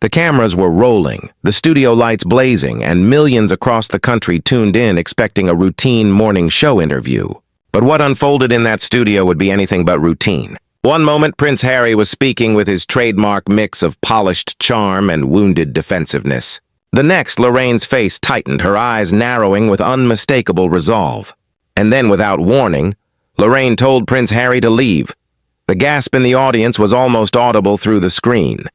The cameras were rolling, the studio lights blazing, and millions across the country tuned in expecting a routine morning show interview. But what unfolded in that studio would be anything but routine. One moment, Prince Harry was speaking with his trademark mix of polished charm and wounded defensiveness. The next, Lorraine's face tightened, her eyes narrowing with unmistakable resolve. And then, without warning, Lorraine told Prince Harry to leave. The gasp in the audience was almost audible through the screen.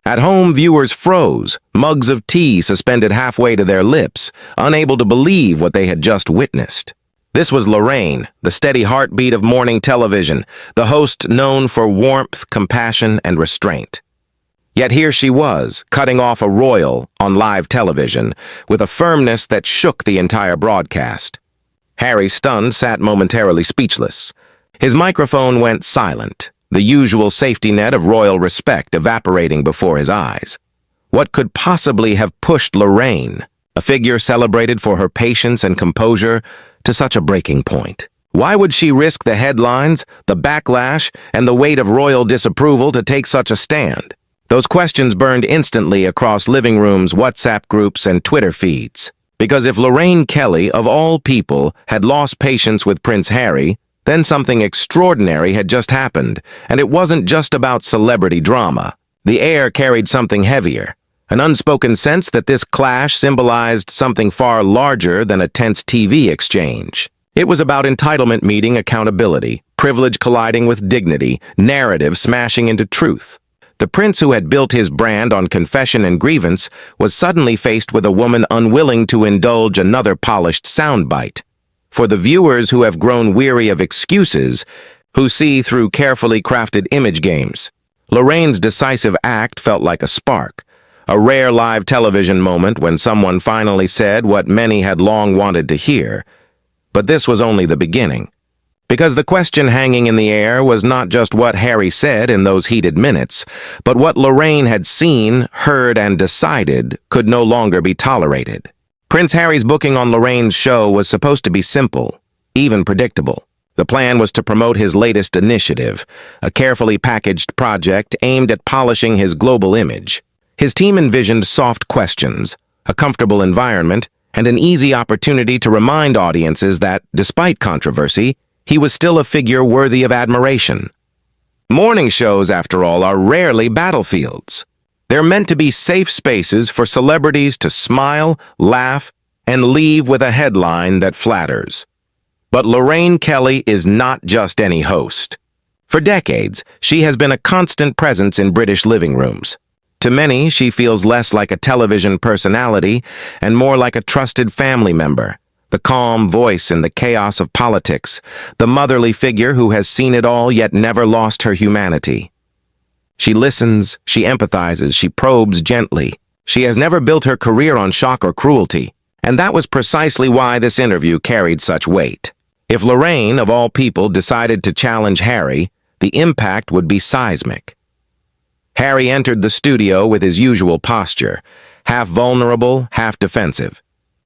At home, viewers froze, mugs of tea suspended halfway to their lips, unable to believe what they had just witnessed. This was Lorraine, the steady heartbeat of morning television, the host known for warmth, compassion, and restraint. Yet here she was, cutting off a royal on live television, with a firmness that shook the entire broadcast. Harry, stunned, sat momentarily speechless. His microphone went silent, the usual safety net of royal respect evaporating before his eyes. What could possibly have pushed Lorraine, a figure celebrated for her patience and composure, to such a breaking point? Why would she risk the headlines, the backlash, and the weight of royal disapproval to take such a stand? Those questions burned instantly across living rooms, WhatsApp groups, and Twitter feeds. Because if Lorraine Kelly, of all people, had lost patience with Prince Harry, then something extraordinary had just happened, and it wasn't just about celebrity drama. The air carried something heavier, an unspoken sense that this clash symbolized something far larger than a tense TV exchange. It was about entitlement meeting accountability, privilege colliding with dignity, narrative smashing into truth. The prince who had built his brand on confession and grievance was suddenly faced with a woman unwilling to indulge another polished soundbite. For the viewers who have grown weary of excuses, who see through carefully crafted image games, Lorraine's decisive act felt like a spark, a rare live television moment when someone finally said what many had long wanted to hear. But this was only the beginning. Because the question hanging in the air was not just what Harry said in those heated minutes, but what Lorraine had seen, heard, and decided could no longer be tolerated. Prince Harry's booking on Lorraine's show was supposed to be simple, even predictable. The plan was to promote his latest initiative, a carefully packaged project aimed at polishing his global image. His team envisioned soft questions, a comfortable environment, and an easy opportunity to remind audiences that, despite controversy, he was still a figure worthy of admiration. Morning shows, after all, are rarely battlefields. They're meant to be safe spaces for celebrities to smile, laugh, and leave with a headline that flatters. But Lorraine Kelly is not just any host. For decades, she has been a constant presence in British living rooms. To many, she feels less like a television personality and more like a trusted family member, the calm voice in the chaos of politics, the motherly figure who has seen it all yet never lost her humanity. She listens, she empathizes, she probes gently. She has never built her career on shock or cruelty, and that was precisely why this interview carried such weight. If Lorraine, of all people, decided to challenge Harry, the impact would be seismic. Harry entered the studio with his usual posture, half vulnerable, half defensive.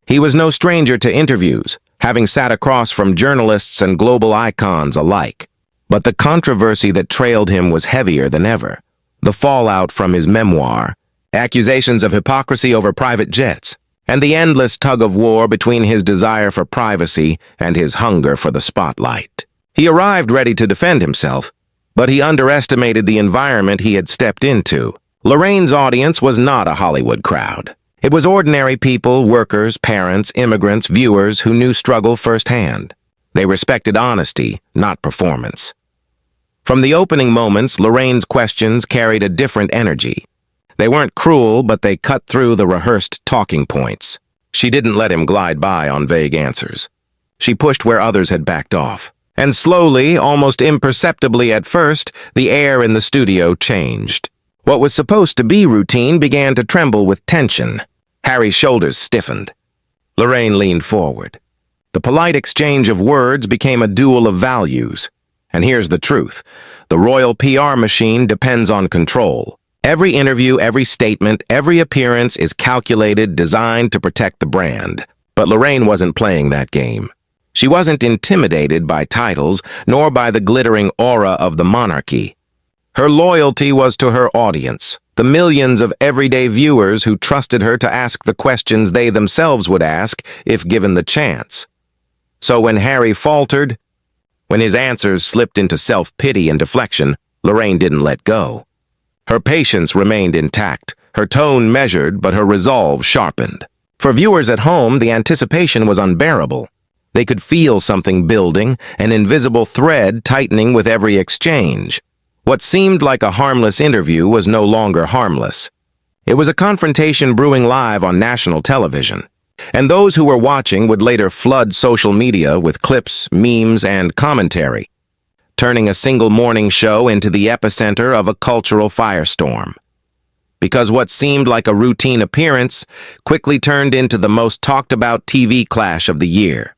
He was no stranger to interviews, having sat across from journalists and global icons alike. But the controversy that trailed him was heavier than ever. The fallout from his memoir, accusations of hypocrisy over private jets, and the endless tug-of-war between his desire for privacy and his hunger for the spotlight. He arrived ready to defend himself, but he underestimated the environment he had stepped into. Lorraine's audience was not a Hollywood crowd. It was ordinary people, workers, parents, immigrants, viewers who knew struggle firsthand. They respected honesty, not performance. From the opening moments, Lorraine's questions carried a different energy. They weren't cruel, but they cut through the rehearsed talking points. She didn't let him glide by on vague answers. She pushed where others had backed off. And slowly, almost imperceptibly at first, the air in the studio changed. What was supposed to be routine began to tremble with tension. Harry's shoulders stiffened. Lorraine leaned forward. The polite exchange of words became a duel of values. And here's the truth. The royal PR machine depends on control. Every interview, every statement, every appearance is calculated, designed to protect the brand. But Lorraine wasn't playing that game. She wasn't intimidated by titles, nor by the glittering aura of the monarchy. Her loyalty was to her audience, the millions of everyday viewers who trusted her to ask the questions they themselves would ask if given the chance. So when Harry faltered, when his answers slipped into self-pity and deflection, Lorraine didn't let go. Her patience remained intact, her tone measured, but her resolve sharpened. For viewers at home, the anticipation was unbearable. They could feel something building, an invisible thread tightening with every exchange. What seemed like a harmless interview was no longer harmless. It was a confrontation brewing live on national television, and those who were watching would later flood social media with clips, memes, and commentary, turning a single morning show into the epicenter of a cultural firestorm. Because what seemed like a routine appearance quickly turned into the most talked-about TV clash of the year.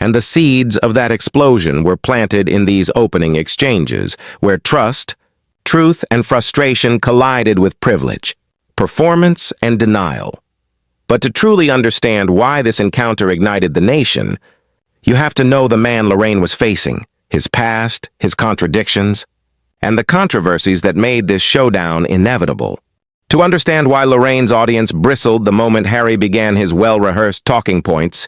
And the seeds of that explosion were planted in these opening exchanges, where trust, truth, and frustration collided with privilege, performance, and denial. But to truly understand why this encounter ignited the nation, you have to know the man Lorraine was facing, his past, his contradictions, and the controversies that made this showdown inevitable. To understand why Lorraine's audience bristled the moment Harry began his well-rehearsed talking points,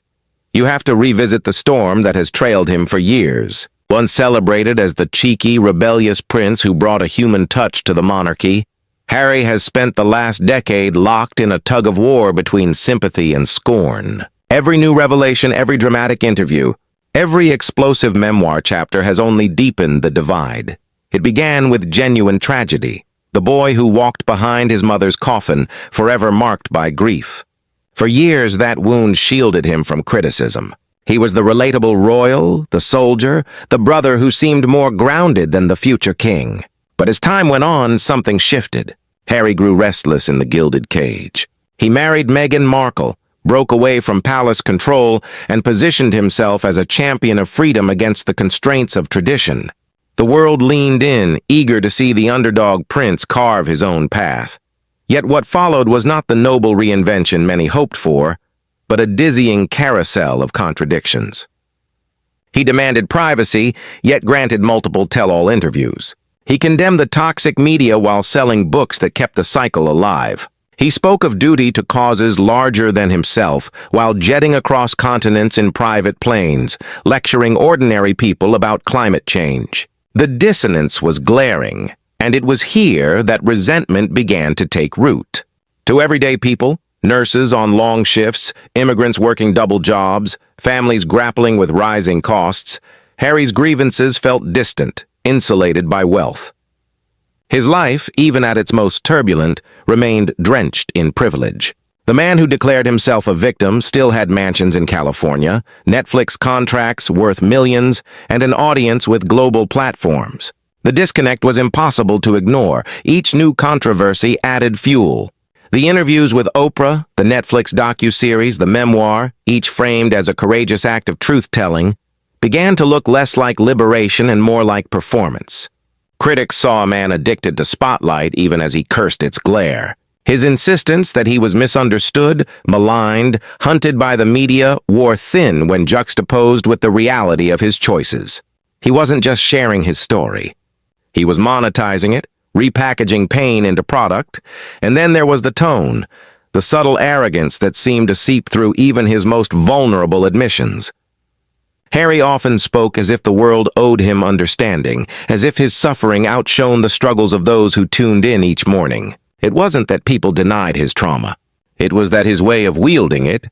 you have to revisit the storm that has trailed him for years. Once celebrated as the cheeky, rebellious prince who brought a human touch to the monarchy, Harry has spent the last decade locked in a tug-of-war between sympathy and scorn. Every new revelation, every dramatic interview, every explosive memoir chapter has only deepened the divide. It began with genuine tragedy, the boy who walked behind his mother's coffin, forever marked by grief. For years, that wound shielded him from criticism. He was the relatable royal, the soldier, the brother who seemed more grounded than the future king. But as time went on, something shifted. Harry grew restless in the gilded cage. He married Meghan Markle, broke away from palace control, and positioned himself as a champion of freedom against the constraints of tradition. The world leaned in, eager to see the underdog prince carve his own path. Yet what followed was not the noble reinvention many hoped for, but a dizzying carousel of contradictions. He demanded privacy, yet granted multiple tell-all interviews. He condemned the toxic media while selling books that kept the cycle alive. He spoke of duty to causes larger than himself while jetting across continents in private planes, lecturing ordinary people about climate change. The dissonance was glaring, and it was here that resentment began to take root. To everyday people, nurses on long shifts, immigrants working double jobs, families grappling with rising costs, Harry's grievances felt distant, insulated by wealth. His life, even at its most turbulent, remained drenched in privilege. The man who declared himself a victim still had mansions in California, Netflix contracts worth millions, and an audience with global platforms. The disconnect was impossible to ignore. Each new controversy added fuel. The interviews with Oprah, the Netflix docuseries, the memoir, each framed as a courageous act of truth-telling, began to look less like liberation and more like performance. Critics saw a man addicted to spotlight even as he cursed its glare. His insistence that he was misunderstood, maligned, hunted by the media wore thin when juxtaposed with the reality of his choices. He wasn't just sharing his story. He was monetizing it, repackaging pain into product, and then there was the tone, the subtle arrogance that seemed to seep through even his most vulnerable admissions. Harry often spoke as if the world owed him understanding, as if his suffering outshone the struggles of those who tuned in each morning. It wasn't that people denied his trauma. It was that his way of wielding it,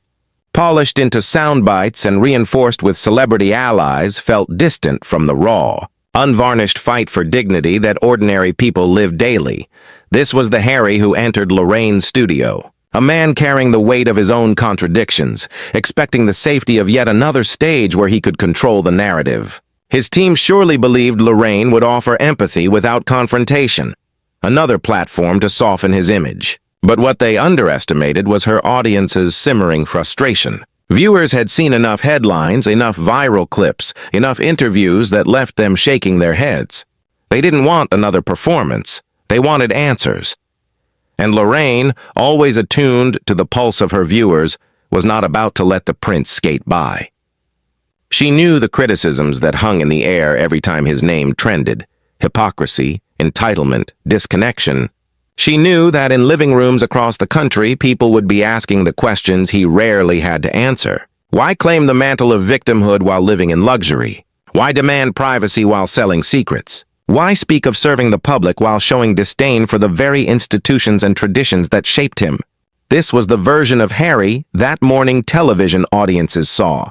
polished into sound bites and reinforced with celebrity allies, felt distant from the raw, unvarnished fight for dignity that ordinary people live daily. This was the Harry who entered Lorraine's studio, a man carrying the weight of his own contradictions, expecting the safety of yet another stage where he could control the narrative. His team surely believed Lorraine would offer empathy without confrontation, another platform to soften his image. But what they underestimated was her audience's simmering frustration. Viewers had seen enough headlines, enough viral clips, enough interviews that left them shaking their heads. They didn't want another performance. They wanted answers. And Lorraine, always attuned to the pulse of her viewers, was not about to let the prince skate by. She knew the criticisms that hung in the air every time his name trended: hypocrisy, entitlement, disconnection. She knew that in living rooms across the country, people would be asking the questions he rarely had to answer. Why claim the mantle of victimhood while living in luxury? Why demand privacy while selling secrets? Why speak of serving the public while showing disdain for the very institutions and traditions that shaped him? This was the version of Harry that morning television audiences saw.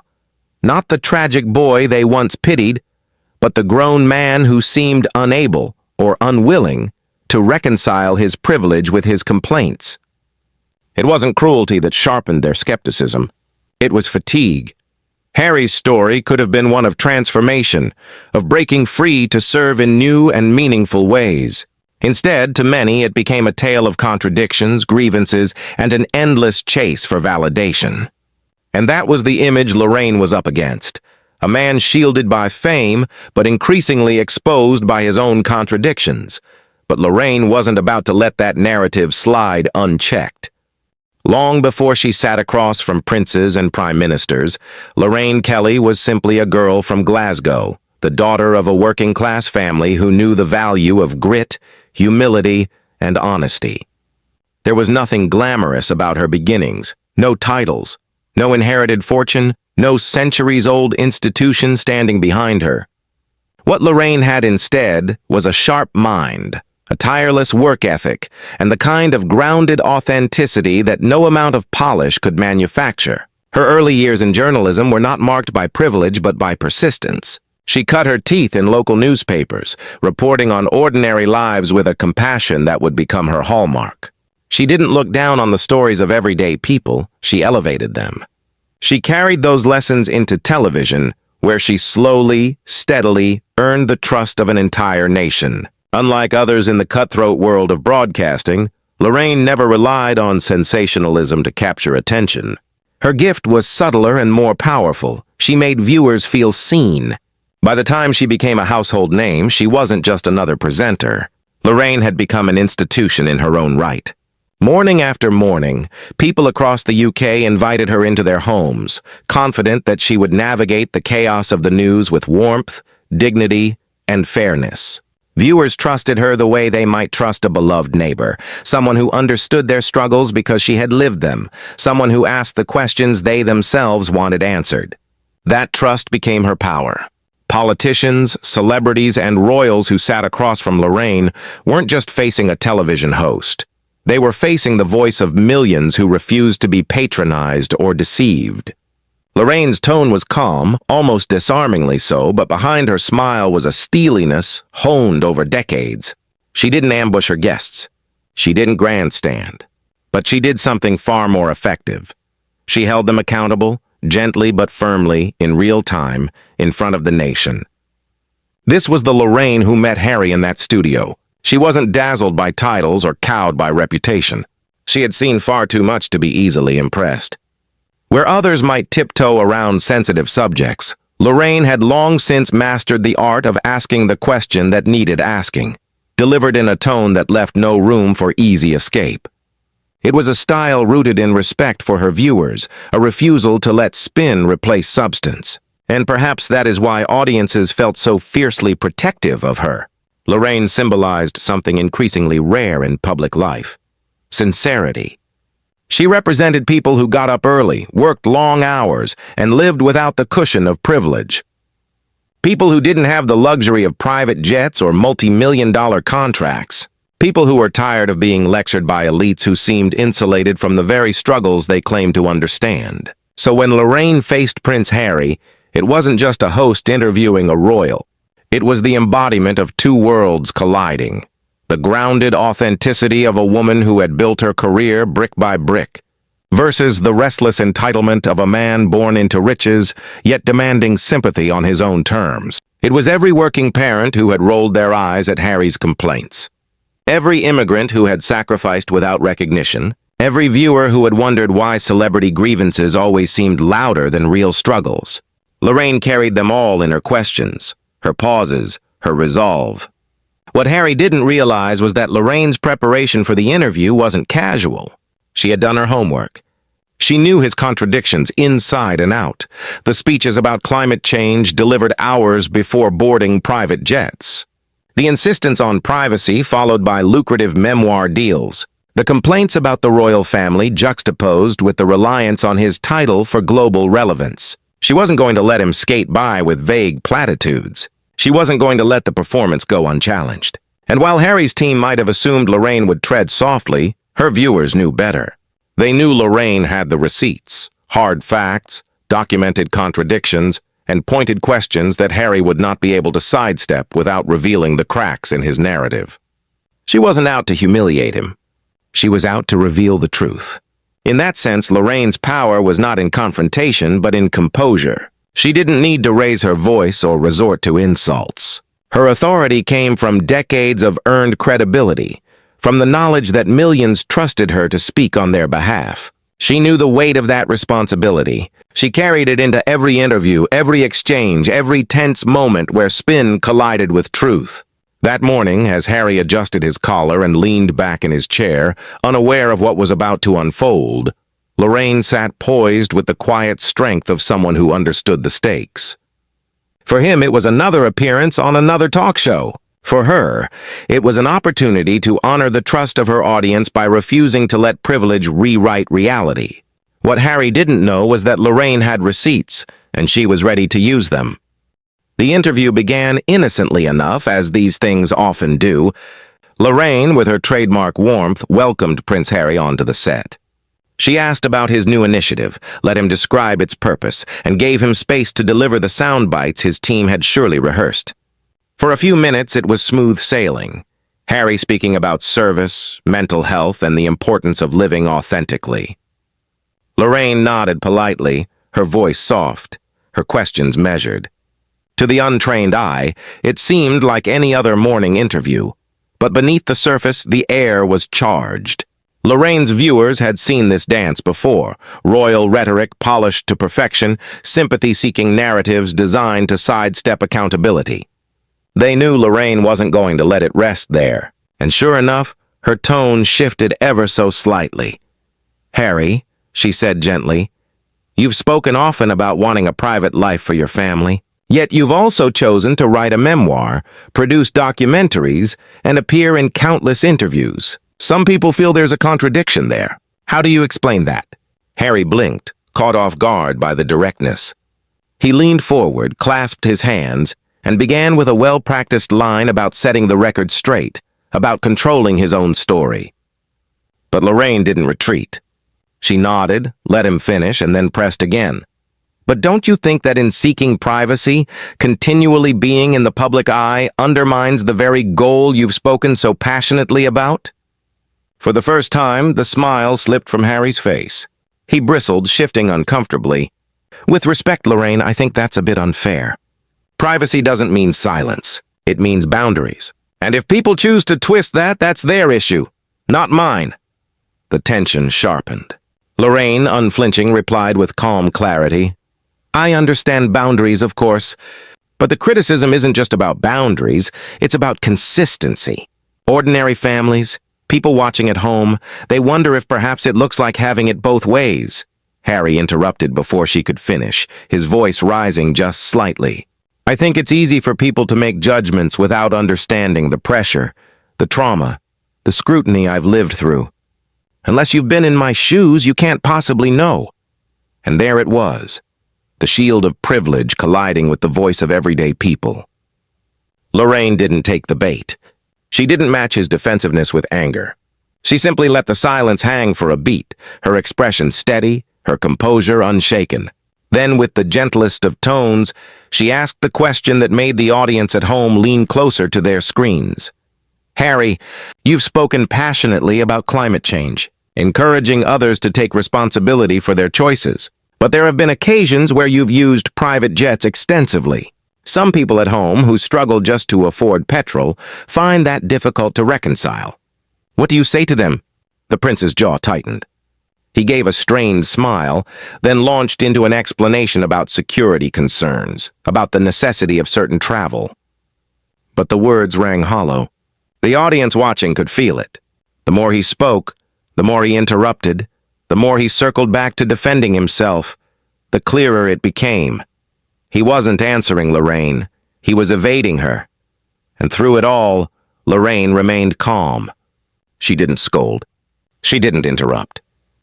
Not the tragic boy they once pitied, but the grown man who seemed unable or unwilling to reconcile his privilege with his complaints. It wasn't cruelty that sharpened their skepticism. It was fatigue. Harry's story could have been one of transformation, of breaking free to serve in new and meaningful ways. Instead, to many, it became a tale of contradictions, grievances, and an endless chase for validation. And that was the image Lorraine was up against. A man shielded by fame, but increasingly exposed by his own contradictions. But Lorraine wasn't about to let that narrative slide unchecked. Long before she sat across from princes and prime ministers, Lorraine Kelly was simply a girl from Glasgow, the daughter of a working-class family who knew the value of grit, humility, and honesty. There was nothing glamorous about her beginnings, no titles, no inherited fortune, no centuries-old institution standing behind her. What Lorraine had instead was a sharp mind, a tireless work ethic, and the kind of grounded authenticity that no amount of polish could manufacture. Her early years in journalism were not marked by privilege but by persistence. She cut her teeth in local newspapers, reporting on ordinary lives with a compassion that would become her hallmark. She didn't look down on the stories of everyday people, she elevated them. She carried those lessons into television, where she slowly, steadily earned the trust of an entire nation. Unlike others in the cutthroat world of broadcasting, Lorraine never relied on sensationalism to capture attention. Her gift was subtler and more powerful. She made viewers feel seen. By the time she became a household name, she wasn't just another presenter. Lorraine had become an institution in her own right. Morning after morning, people across the UK invited her into their homes, confident that she would navigate the chaos of the news with warmth, dignity, and fairness. Viewers trusted her the way they might trust a beloved neighbor, someone who understood their struggles because she had lived them, someone who asked the questions they themselves wanted answered. That trust became her power. Politicians, celebrities, and royals who sat across from Lorraine weren't just facing a television host. They were facing the voice of millions who refused to be patronized or deceived. Lorraine's tone was calm, almost disarmingly so, but behind her smile was a steeliness honed over decades. She didn't ambush her guests. She didn't grandstand. But she did something far more effective. She held them accountable, gently but firmly, in real time, in front of the nation. This was the Lorraine who met Harry in that studio. She wasn't dazzled by titles or cowed by reputation. She had seen far too much to be easily impressed. Where others might tiptoe around sensitive subjects, Lorraine had long since mastered the art of asking the question that needed asking, delivered in a tone that left no room for easy escape. It was a style rooted in respect for her viewers, a refusal to let spin replace substance. And perhaps that is why audiences felt so fiercely protective of her. Lorraine symbolized something increasingly rare in public life: sincerity. She represented people who got up early, worked long hours, and lived without the cushion of privilege. People who didn't have the luxury of private jets or multi-million-dollar contracts. People who were tired of being lectured by elites who seemed insulated from the very struggles they claimed to understand. So when Lorraine faced Prince Harry, it wasn't just a host interviewing a royal. It was the embodiment of two worlds colliding. The grounded authenticity of a woman who had built her career brick by brick, versus the restless entitlement of a man born into riches, yet demanding sympathy on his own terms. It was every working parent who had rolled their eyes at Harry's complaints, every immigrant who had sacrificed without recognition, every viewer who had wondered why celebrity grievances always seemed louder than real struggles. Lorraine carried them all in her questions, her pauses, her resolve. What Harry didn't realize was that Lorraine's preparation for the interview wasn't casual. She had done her homework. She knew his contradictions inside and out, the speeches about climate change delivered hours before boarding private jets, The insistence on privacy followed by lucrative memoir deals. The complaints about the royal family juxtaposed with the reliance on his title for global relevance. She wasn't going to let him skate by with vague platitudes. She wasn't going to let the performance go unchallenged. And while Harry's team might have assumed Lorraine would tread softly, her viewers knew better. They knew Lorraine had the receipts, hard facts, documented contradictions, and pointed questions that Harry would not be able to sidestep without revealing the cracks in his narrative. She wasn't out to humiliate him. She was out to reveal the truth. In that sense, Lorraine's power was not in confrontation, but in composure. She didn't need to raise her voice or resort to insults. Her authority came from decades of earned credibility, from the knowledge that millions trusted her to speak on their behalf. She knew the weight of that responsibility. She carried it into every interview, every exchange, every tense moment where spin collided with truth. That morning, as Harry adjusted his collar and leaned back in his chair, unaware of what was about to unfold, Lorraine sat poised with the quiet strength of someone who understood the stakes. For him, it was another appearance on another talk show. For her, it was an opportunity to honor the trust of her audience by refusing to let privilege rewrite reality. What Harry didn't know was that Lorraine had receipts, and she was ready to use them. The interview began innocently enough, as these things often do. Lorraine, with her trademark warmth, welcomed Prince Harry onto the set. She asked about his new initiative, let him describe its purpose, and gave him space to deliver the sound bites his team had surely rehearsed. For a few minutes, it was smooth sailing. Harry speaking about service, mental health, and the importance of living authentically. Lorraine nodded politely, her voice soft, her questions measured. To the untrained eye, it seemed like any other morning interview, but beneath the surface, the air was charged. Lorraine's viewers had seen this dance before, royal rhetoric polished to perfection, sympathy-seeking narratives designed to sidestep accountability. They knew Lorraine wasn't going to let it rest there, and sure enough, her tone shifted ever so slightly. "Harry," she said gently, "you've spoken often about wanting a private life for your family. Yet you've also chosen to write a memoir, produce documentaries, and appear in countless interviews. Some people feel there's a contradiction there. How do you explain that?" Harry blinked, caught off guard by the directness. He leaned forward, clasped his hands, and began with a well-practiced line about setting the record straight, about controlling his own story. But Lorraine didn't retreat. She nodded, let him finish, and then pressed again. "But don't you think that in seeking privacy, continually being in the public eye undermines the very goal you've spoken so passionately about?" For the first time, the smile slipped from Harry's face. He bristled, shifting uncomfortably. "With respect, Lorraine, I think that's a bit unfair. Privacy doesn't mean silence. It means boundaries. And if people choose to twist that, that's their issue, not mine." The tension sharpened. Lorraine, unflinching, replied with calm clarity, "I understand boundaries, of course, but the criticism isn't just about boundaries, it's about consistency. Ordinary families, people watching at home, they wonder if perhaps it looks like having it both ways." Harry interrupted before she could finish, his voice rising just slightly. "I think it's easy for people to make judgments without understanding the pressure, the trauma, the scrutiny I've lived through. Unless you've been in my shoes, you can't possibly know." And there it was, the shield of privilege colliding with the voice of everyday people. Lorraine didn't take the bait. She didn't match his defensiveness with anger. She simply let the silence hang for a beat, her expression steady, her composure unshaken. Then, with the gentlest of tones, she asked the question that made the audience at home lean closer to their screens. "Harry, you've spoken passionately about climate change, encouraging others to take responsibility for their choices. But there have been occasions where you've used private jets extensively. Some people at home who struggle just to afford petrol find that difficult to reconcile. What do you say to them?" The prince's jaw tightened. He gave a strained smile, then launched into an explanation about security concerns, about the necessity of certain travel. But the words rang hollow. The audience watching could feel it. The more he spoke, the more he interrupted, the more he circled back to defending himself, the clearer it became. He wasn't answering Lorraine. He was evading her. And through it all, Lorraine remained calm. She didn't scold. She didn't interrupt.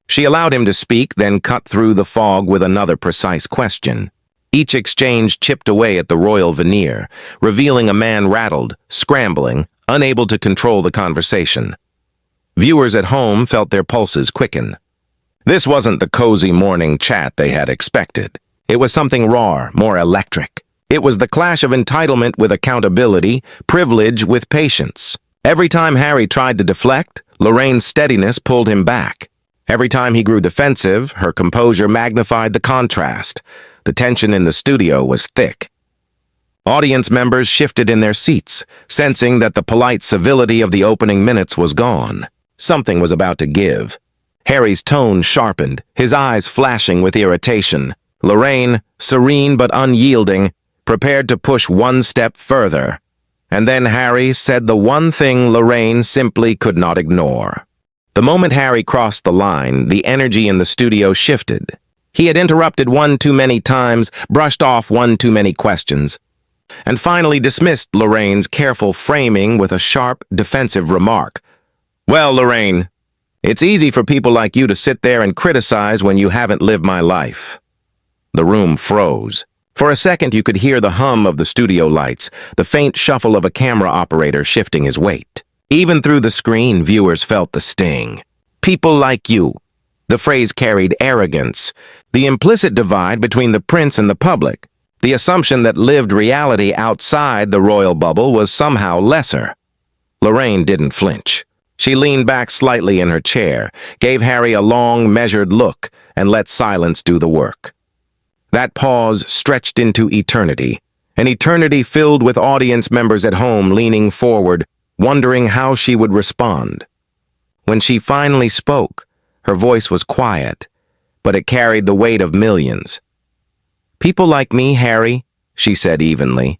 She allowed him to speak, then cut through the fog with another precise question. Each exchange chipped away at the royal veneer, revealing a man rattled, scrambling, unable to control the conversation. Viewers at home felt their pulses quicken. This wasn't the cozy morning chat they had expected. It was something raw, more electric. It was the clash of entitlement with accountability, privilege with patience. Every time Harry tried to deflect, Lorraine's steadiness pulled him back. Every time he grew defensive, her composure magnified the contrast. The tension in the studio was thick. Audience members shifted in their seats, sensing that the polite civility of the opening minutes was gone. Something was about to give. Harry's tone sharpened, his eyes flashing with irritation. Lorraine, serene but unyielding, prepared to push one step further. And then Harry said the one thing Lorraine simply could not ignore. The moment Harry crossed the line, the energy in the studio shifted. He had interrupted one too many times, brushed off one too many questions, and finally dismissed Lorraine's careful framing with a sharp, defensive remark. "Well, Lorraine, it's easy for people like you to sit there and criticize when you haven't lived my life." The room froze. For a second, you could hear the hum of the studio lights, the faint shuffle of a camera operator shifting his weight. Even through the screen, viewers felt the sting. People like you. The phrase carried arrogance, the implicit divide between the prince and the public, the assumption that lived reality outside the royal bubble was somehow lesser. Lorraine didn't flinch. She leaned back slightly in her chair, gave Harry a long, measured look, and let silence do the work. That pause stretched into eternity, an eternity filled with audience members at home leaning forward, wondering how she would respond. When she finally spoke, her voice was quiet, but it carried the weight of millions. "People like me, Harry," she said evenly,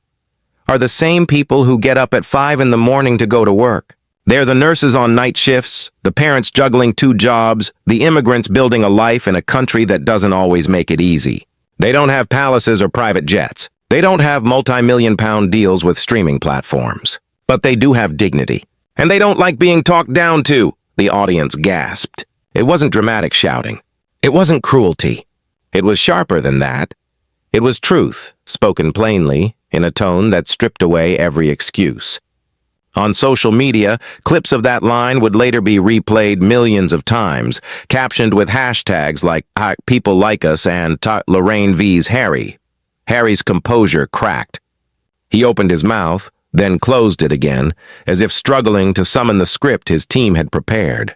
"are the same people who get up at 5 in the morning to go to work. They're the nurses on night shifts, the parents juggling 2 jobs, the immigrants building a life in a country that doesn't always make it easy. They don't have palaces or private jets. They don't have multi-million-pound deals with streaming platforms. But they do have dignity. And they don't like being talked down to," the audience gasped. It wasn't dramatic shouting. It wasn't cruelty. It was sharper than that. It was truth, spoken plainly, in a tone that stripped away every excuse. On social media, clips of that line would later be replayed millions of times, captioned with hashtags like "People Like Us" and "Lorraine vs. Harry." Harry's composure cracked. He opened his mouth, then closed it again, as if struggling to summon the script his team had prepared.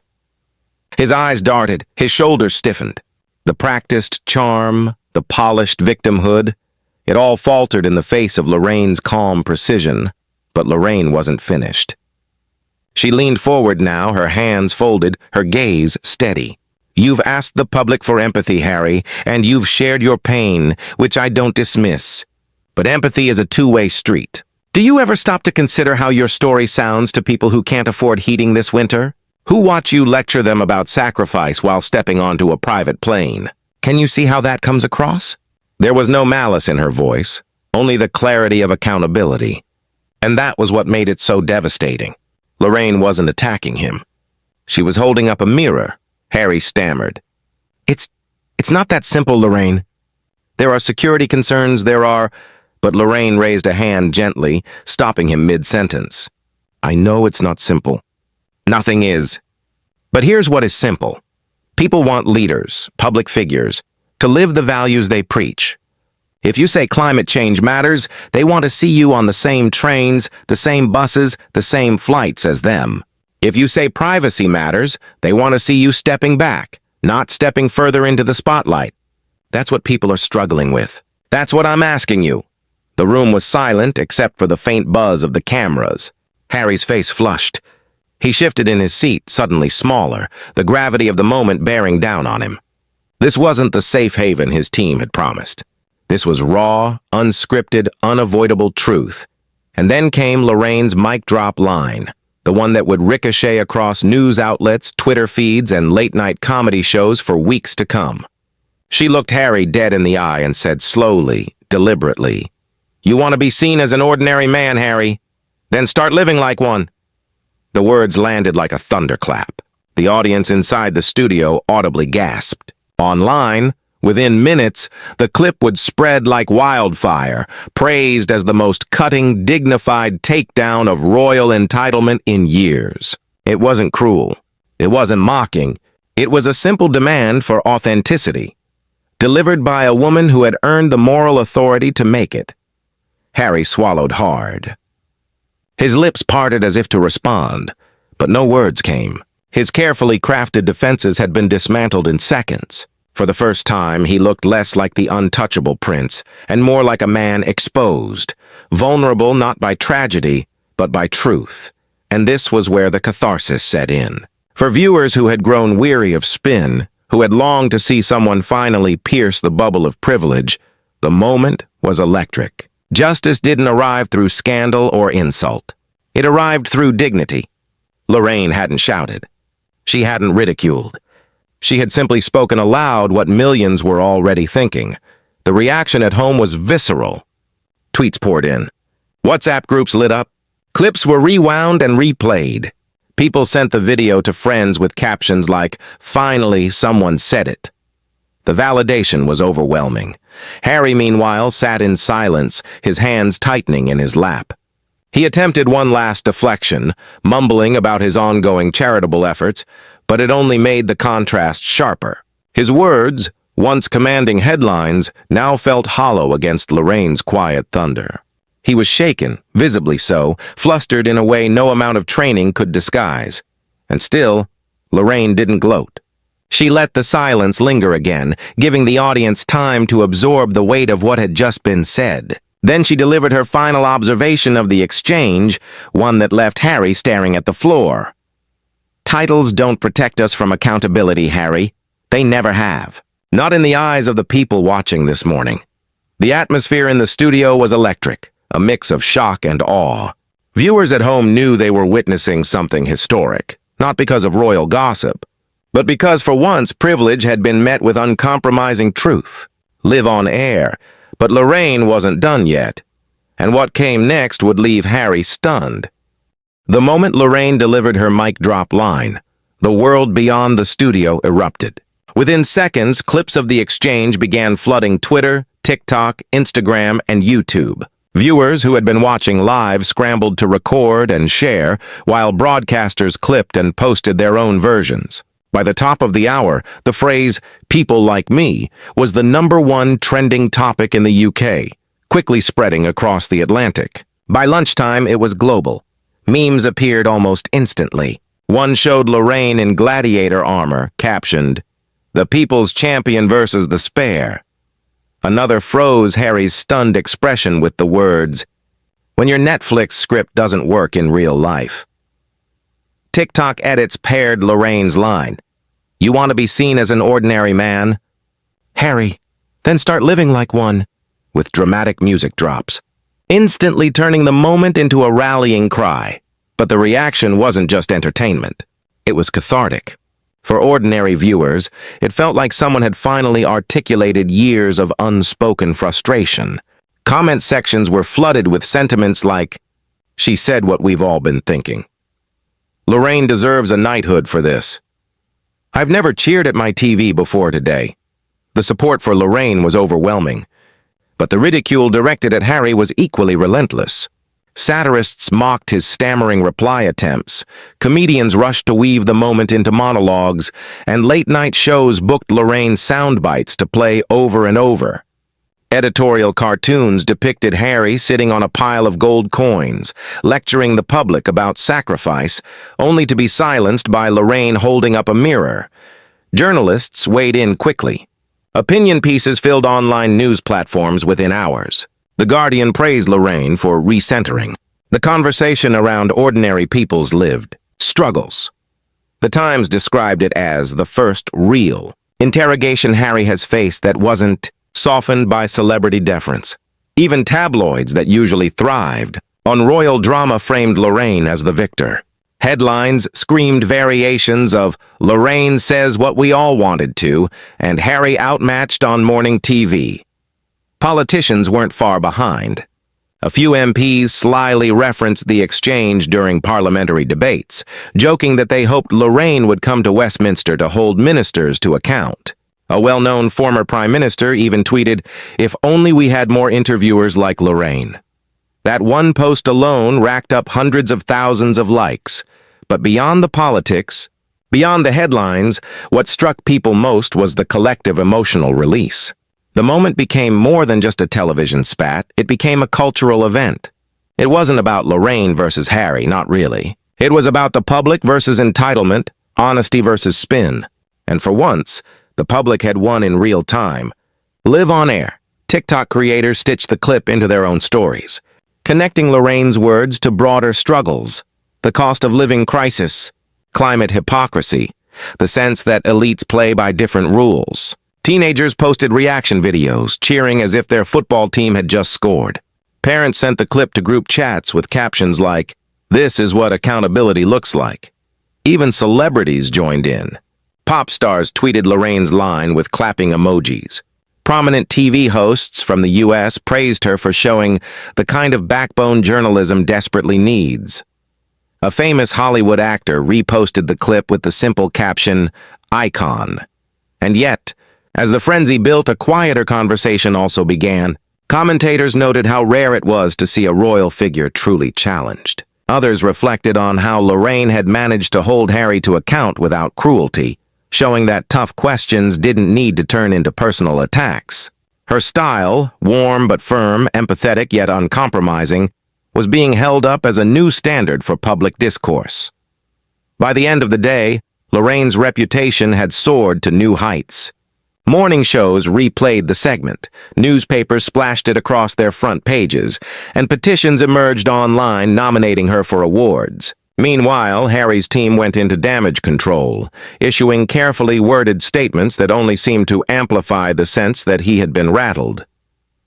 His eyes darted, his shoulders stiffened. The practiced charm, the polished victimhood, it all faltered in the face of Lorraine's calm precision. But Lorraine wasn't finished. She leaned forward now, her hands folded, her gaze steady. "You've asked the public for empathy, Harry, and you've shared your pain, which I don't dismiss. But empathy is a two-way street. Do you ever stop to consider how your story sounds to people who can't afford heating this winter? Who watch you lecture them about sacrifice while stepping onto a private plane? Can you see how that comes across?" There was no malice in her voice, only the clarity of accountability. And that was what made it so devastating. Lorraine wasn't attacking him. She was holding up a mirror. Harry stammered. It's not that simple, Lorraine. There are security concerns, But Lorraine raised a hand gently, stopping him mid-sentence. "I know it's not simple. Nothing is. But here's what is simple. People want leaders, public figures, to live the values they preach. If you say climate change matters, they want to see you on the same trains, the same buses, the same flights as them. If you say privacy matters, they want to see you stepping back, not stepping further into the spotlight. That's what people are struggling with. That's what I'm asking you." The room was silent except for the faint buzz of the cameras. Harry's face flushed. He shifted in his seat, suddenly smaller, the gravity of the moment bearing down on him. This wasn't the safe haven his team had promised. This was raw, unscripted, unavoidable truth. And then came Lorraine's mic drop line, the one that would ricochet across news outlets, Twitter feeds, and late-night comedy shows for weeks to come. She looked Harry dead in the eye and said slowly, deliberately, "You want to be seen as an ordinary man, Harry? Then start living like one." The words landed like a thunderclap. The audience inside the studio audibly gasped. Online, within minutes, the clip would spread like wildfire, praised as the most cutting, dignified takedown of royal entitlement in years. It wasn't cruel. It wasn't mocking. It was a simple demand for authenticity, delivered by a woman who had earned the moral authority to make it. Harry swallowed hard. His lips parted as if to respond, but no words came. His carefully crafted defenses had been dismantled in seconds. For the first time, he looked less like the untouchable prince and more like a man exposed, vulnerable not by tragedy, but by truth. And this was where the catharsis set in. For viewers who had grown weary of spin, who had longed to see someone finally pierce the bubble of privilege, the moment was electric. Justice didn't arrive through scandal or insult. It arrived through dignity. Lorraine hadn't shouted. She hadn't ridiculed. She had simply spoken aloud what millions were already thinking. The reaction at home was visceral. Tweets poured in. WhatsApp groups lit up. Clips were rewound and replayed. People sent the video to friends with captions like, "Finally, someone said it." The validation was overwhelming. Harry, meanwhile, sat in silence, his hands tightening in his lap. He attempted one last deflection, mumbling about his ongoing charitable efforts, but it only made the contrast sharper. His words, once commanding headlines, now felt hollow against Lorraine's quiet thunder. He was shaken, visibly so, flustered in a way no amount of training could disguise. And still, Lorraine didn't gloat. She let the silence linger again, giving the audience time to absorb the weight of what had just been said. Then she delivered her final observation of the exchange, one that left Harry staring at the floor. "Titles don't protect us from accountability, Harry. They never have. Not in the eyes of the people watching this morning." The atmosphere in the studio was electric, a mix of shock and awe. Viewers at home knew they were witnessing something historic, not because of royal gossip, but because for once privilege had been met with uncompromising truth. Live on air. But Lorraine wasn't done yet, and what came next would leave Harry stunned. The moment Lorraine delivered her mic drop line, the world beyond the studio erupted. Within seconds, clips of the exchange began flooding Twitter, TikTok, Instagram, and YouTube. Viewers who had been watching live scrambled to record and share, while broadcasters clipped and posted their own versions. By the top of the hour, the phrase, "people like me," was the #1 trending topic in the UK, quickly spreading across the Atlantic. By lunchtime, it was global. Memes appeared almost instantly. One showed Lorraine in gladiator armor, captioned, "The People's Champion versus the Spare." Another froze Harry's stunned expression with the words, "When your Netflix script doesn't work in real life." TikTok edits paired Lorraine's line, "You want to be seen as an ordinary man? Harry, then start living like one," with dramatic music drops, instantly turning the moment into a rallying cry. But the reaction wasn't just entertainment. It was cathartic. For ordinary viewers, it felt like someone had finally articulated years of unspoken frustration. Comment sections were flooded with sentiments like, "She said what we've all been thinking." "Lorraine deserves a knighthood for this." "I've never cheered at my TV before today." The support for Lorraine was overwhelming, but the ridicule directed at Harry was equally relentless. Satirists mocked his stammering reply attempts, comedians rushed to weave the moment into monologues, and late-night shows booked Lorraine's sound bites to play over and over. Editorial cartoons depicted Harry sitting on a pile of gold coins, lecturing the public about sacrifice, only to be silenced by Lorraine holding up a mirror. Journalists weighed in quickly. Opinion pieces filled online news platforms within hours. The Guardian praised Lorraine for recentering. The conversation around ordinary people's lived struggles. The Times described it as the first real interrogation Harry has faced that wasn't softened by celebrity deference. Even tabloids that usually thrived on royal drama framed Lorraine as the victor. Headlines screamed variations of "Lorraine says what we all wanted to" and "Harry outmatched on morning TV." Politicians weren't far behind. A few MPs slyly referenced the exchange during parliamentary debates, joking that they hoped Lorraine would come to Westminster to hold ministers to account. A well-known former prime minister even tweeted, "If only we had more interviewers like Lorraine." That one post alone racked up hundreds of thousands of likes. But beyond the politics, beyond the headlines, what struck people most was the collective emotional release. The moment became more than just a television spat, it became a cultural event. It wasn't about Lorraine versus Harry, not really. It was about the public versus entitlement, honesty versus spin. And for once, the public had won in real time. Live on air. TikTok creators stitched the clip into their own stories, connecting Lorraine's words to broader struggles. The cost of living crisis, climate hypocrisy, the sense that elites play by different rules. Teenagers posted reaction videos, cheering as if their football team had just scored. Parents sent the clip to group chats with captions like, "This is what accountability looks like." Even celebrities joined in. Pop stars tweeted Lorraine's line with clapping emojis. Prominent TV hosts from the U.S. praised her for showing the kind of backbone journalism desperately needs. A famous Hollywood actor reposted the clip with the simple caption, "Icon." And yet, as the frenzy built, a quieter conversation also began. Commentators noted how rare it was to see a royal figure truly challenged. Others reflected on how Lorraine had managed to hold Harry to account without cruelty, showing that tough questions didn't need to turn into personal attacks. Her style, warm but firm, empathetic yet uncompromising, was being held up as a new standard for public discourse. By the end of the day, Lorraine's reputation had soared to new heights. Morning shows replayed the segment, newspapers splashed it across their front pages, and petitions emerged online nominating her for awards. Meanwhile, Harry's team went into damage control, issuing carefully worded statements that only seemed to amplify the sense that he had been rattled.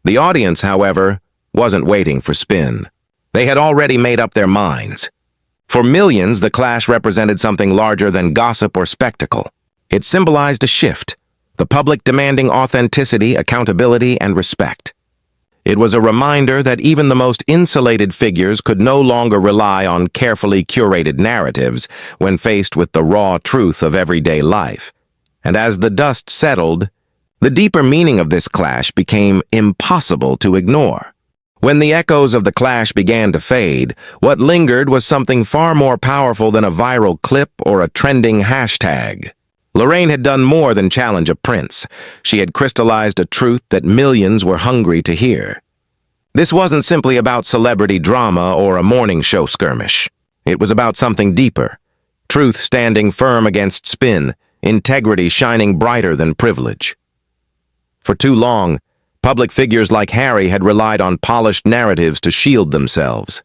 The audience, however, wasn't waiting for spin. They had already made up their minds. For millions, the clash represented something larger than gossip or spectacle. It symbolized a shift, the public demanding authenticity, accountability, and respect. It was a reminder that even the most insulated figures could no longer rely on carefully curated narratives when faced with the raw truth of everyday life. And as the dust settled, the deeper meaning of this clash became impossible to ignore. When the echoes of the clash began to fade, what lingered was something far more powerful than a viral clip or a trending hashtag. Lorraine had done more than challenge a prince. She had crystallized a truth that millions were hungry to hear. This wasn't simply about celebrity drama or a morning show skirmish. It was about something deeper. Truth standing firm against spin, integrity shining brighter than privilege. For too long, public figures like Harry had relied on polished narratives to shield themselves.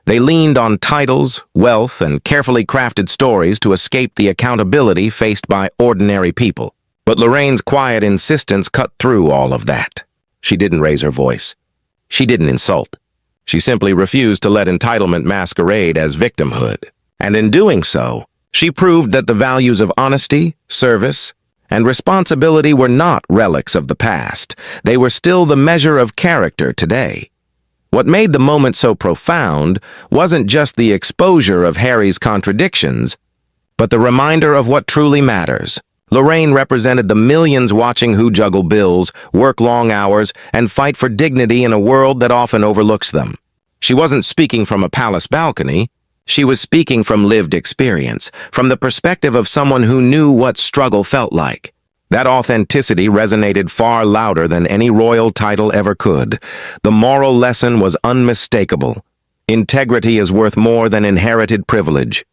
They leaned on titles, wealth, and carefully crafted stories to escape the accountability faced by ordinary people. But Lorraine's quiet insistence cut through all of that. She didn't raise her voice. She didn't insult. She simply refused to let entitlement masquerade as victimhood. And in doing so, she proved that the values of honesty, service, and responsibility were not relics of the past. They were still the measure of character today. What made the moment so profound wasn't just the exposure of Harry's contradictions, but the reminder of what truly matters. Lorraine represented the millions watching who juggle bills, work long hours, and fight for dignity in a world that often overlooks them. She wasn't speaking from a palace balcony. She was speaking from lived experience, from the perspective of someone who knew what struggle felt like. That authenticity resonated far louder than any royal title ever could. The moral lesson was unmistakable. Integrity is worth more than inherited privilege.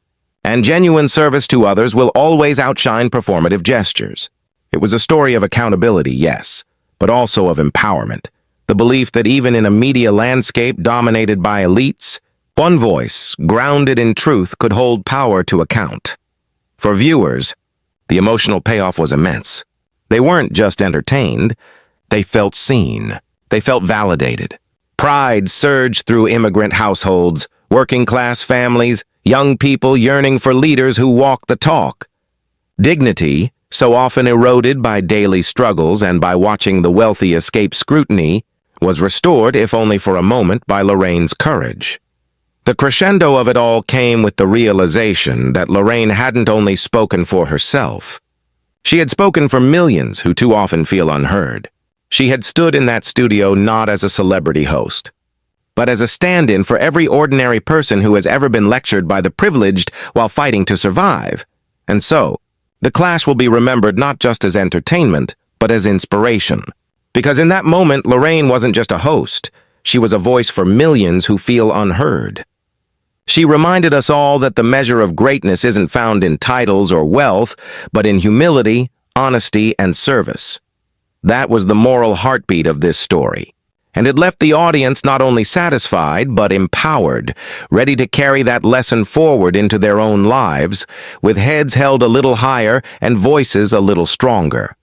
And genuine service to others will always outshine performative gestures. It was a story of accountability, yes, but also of empowerment. The belief that even in a media landscape dominated by elites, one voice, grounded in truth, could hold power to account. For viewers, the emotional payoff was immense. They weren't just entertained, they felt seen. They felt validated. Pride surged through immigrant households, working-class families, young people yearning for leaders who walk the talk. Dignity, so often eroded by daily struggles and by watching the wealthy escape scrutiny, was restored, if only for a moment, by Lorraine's courage. The crescendo of it all came with the realization that Lorraine hadn't only spoken for herself. She had spoken for millions who too often feel unheard. She had stood in that studio not as a celebrity host, but as a stand-in for every ordinary person who has ever been lectured by the privileged while fighting to survive. And so, the clash will be remembered not just as entertainment, but as inspiration. Because in that moment, Lorraine wasn't just a host. She was a voice for millions who feel unheard. She reminded us all that the measure of greatness isn't found in titles or wealth, but in humility, honesty, and service. That was the moral heartbeat of this story. And it left the audience not only satisfied, but empowered, ready to carry that lesson forward into their own lives, with heads held a little higher and voices a little stronger.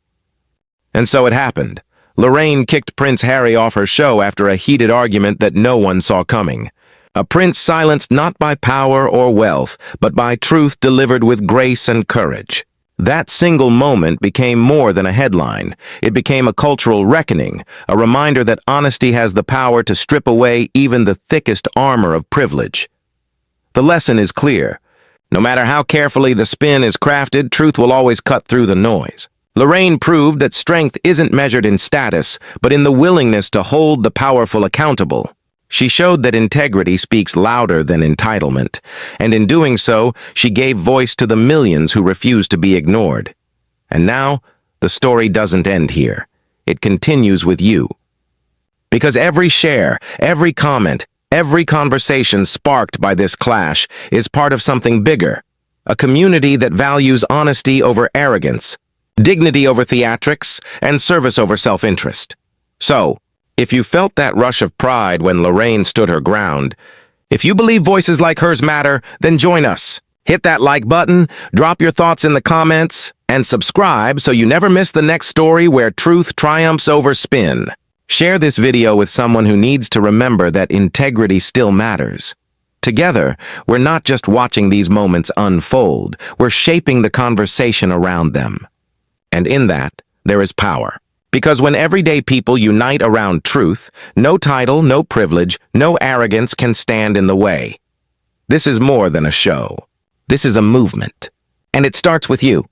And so it happened. Lorraine kicked Prince Harry off her show after a heated argument that no one saw coming. A prince silenced not by power or wealth, but by truth delivered with grace and courage. That single moment became more than a headline. It became a cultural reckoning, a reminder that honesty has the power to strip away even the thickest armor of privilege. The lesson is clear. No matter how carefully the spin is crafted, truth will always cut through the noise. Lorraine proved that strength isn't measured in status, but in the willingness to hold the powerful accountable. She showed that integrity speaks louder than entitlement, and in doing so, she gave voice to the millions who refuse to be ignored. And now, the story doesn't end here. It continues with you. Because every share, every comment, every conversation sparked by this clash is part of something bigger, a community that values honesty over arrogance, dignity over theatrics, and service over self-interest. So, if you felt that rush of pride when Lorraine stood her ground, if you believe voices like hers matter, then join us. Hit that like button, drop your thoughts in the comments, and subscribe so you never miss the next story where truth triumphs over spin. Share this video with someone who needs to remember that integrity still matters. Together, we're not just watching these moments unfold, we're shaping the conversation around them. And in that, there is power. Because when everyday people unite around truth, no title, no privilege, no arrogance can stand in the way. This is more than a show. This is a movement. And it starts with you.